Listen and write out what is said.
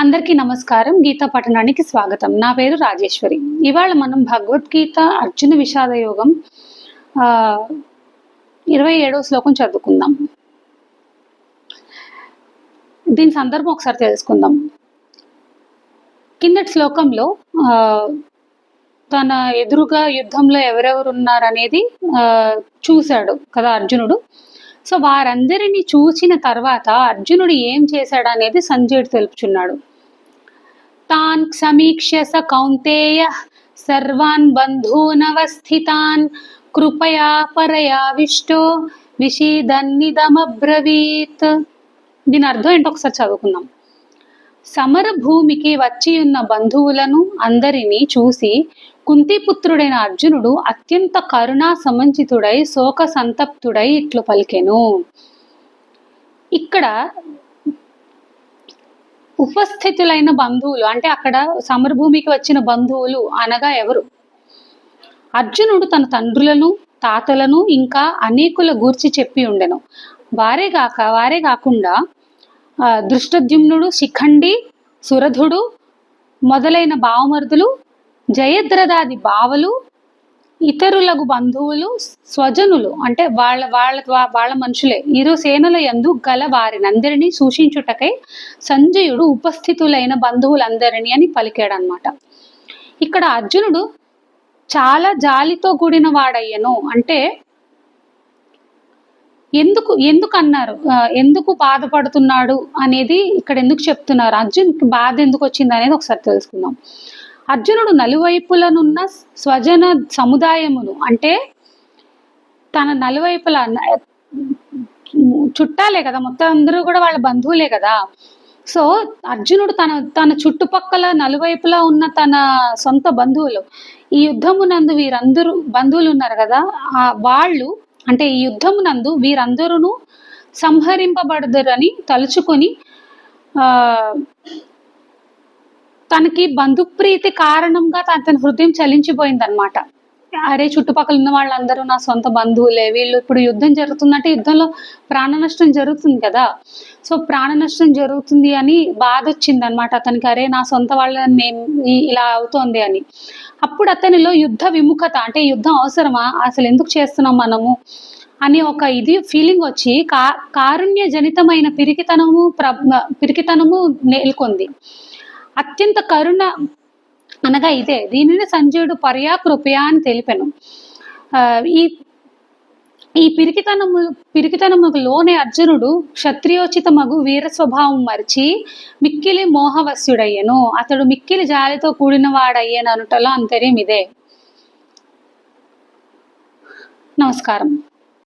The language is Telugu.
అందరికీ నమస్కారం. గీతా పఠనానికి స్వాగతం. నా పేరు రాజేశ్వరి. ఇవాళ మనం భగవద్గీత అర్జున విషాద యోగం 27వ శ్లోకం చదువుకుందాం. దీని సందర్భం ఒకసారి తెలుసుకుందాం. కిందటి శ్లోకంలో తన ఎదురుగా యుద్ధంలో ఎవరెవరు ఉన్నారనేది చూశాడు కదా అర్జునుడు. సో వారందరినీ చూసిన తర్వాత అర్జునుడు ఏం చేశాడు అనేది సంజయుడు తెలుపుచున్నాడు. తాన్ సమీక్ష్య స కౌంతేయ సర్వాన్ బంధూనవస్థితాన్ కృపయా పరయావిష్టో విషీదన్నిదమబ్రవీత్. దీని అర్థం ఏంటో ఒకసారి చదువుకుందాం. సమర భూమికి వచ్చి ఉన్న బంధువులను అందరినీ చూసి కుంతిపుత్రుడైన అర్జునుడు అత్యంత కరుణా సమంచితుడై శోక సంతప్తుడై ఇట్లు పలికెను. ఇక్కడ ఉపస్థితులైన బంధువులు అంటే అక్కడ సమరభూమికి వచ్చిన బంధువులు అనగా ఎవరు? అర్జునుడు తన తండ్రులను తాతలను ఇంకా అనేకుల గూర్చి చెప్పి ఉండెను. వారే కాకుండా దృష్టద్యుమ్నుడు, శిఖండి, సురధుడు మొదలైన భావమరుదులు, జయద్రథాది బావలు, ఇతరులకు బంధువులు, స్వజనులు అంటే వాళ్ళ మనుషులే ఇరు సేనల యందు గల వారినందరినీ సూచించుటకై సంజయుడు ఉపస్థితులైన బంధువులందరినీ అని పలికాడనమాట. ఇక్కడ అర్జునుడు చాలా జాలితో కూడిన వాడయ్యను అంటే ఎందుకు అన్నారు, ఎందుకు బాధపడుతున్నాడు అనేది ఇక్కడ ఎందుకు చెప్తున్నారు, అర్జునుడికి బాధ ఎందుకు వచ్చింది అనేది ఒకసారి తెలుసుకుందాం. అర్జునుడు నలువైపులనున్న స్వజన సముదాయమును అంటే తన నలువైపుల చుట్టాలే కదా, మొత్తం అందరూ కూడా వాళ్ళ బంధువులే కదా. సో అర్జునుడు తన చుట్టుపక్కల నలువైపులా ఉన్న తన సొంత బంధువులు, ఈ యుద్ధమునందు వీరందరూ బంధువులు ఉన్నారు కదా, వాళ్ళు అంటే ఈ యుద్ధమునందు వీరందరూ సంహరింపబడదురని తలుచుకొని తనకి బంధుప్రీతి కారణంగా తన హృదయం చలించిపోయిందనమాట. అరే చుట్టుపక్కల ఉన్న వాళ్ళందరూ నా సొంత బంధువులే, వీళ్ళు ఇప్పుడు యుద్ధం జరుగుతుందంటే యుద్ధంలో ప్రాణ నష్టం జరుగుతుంది కదా. సో ప్రాణ నష్టం జరుగుతుంది అని బాధ వచ్చింది అనమాట అతనికి. అరే నా సొంత వాళ్ళని ఇలా అవుతోంది అని. అప్పుడు అతనిలో యుద్ధ విముఖత అంటే యుద్ధం అవసరమా, అసలు ఎందుకు చేస్తున్నాం మనము అని ఒక ఫీలింగ్ వచ్చి కారుణ్య జనితమైన పిరికితనము నెలకొంది. అత్యంత కరుణ అనగా ఇదే. దీనిని పర్యా కృపయా అని తెలిపెను. ఈ పిరికితనములోనే అర్జునుడు క్షత్రియోచిత మగు వీర స్వభావం మరిచి మిక్కిలి మోహవశ్యుడయ్యను. అతడు మిక్కిలి జాలితో కూడిన వాడయ్యను అనుటలో అంతర్యం ఇదే. నమస్కారం.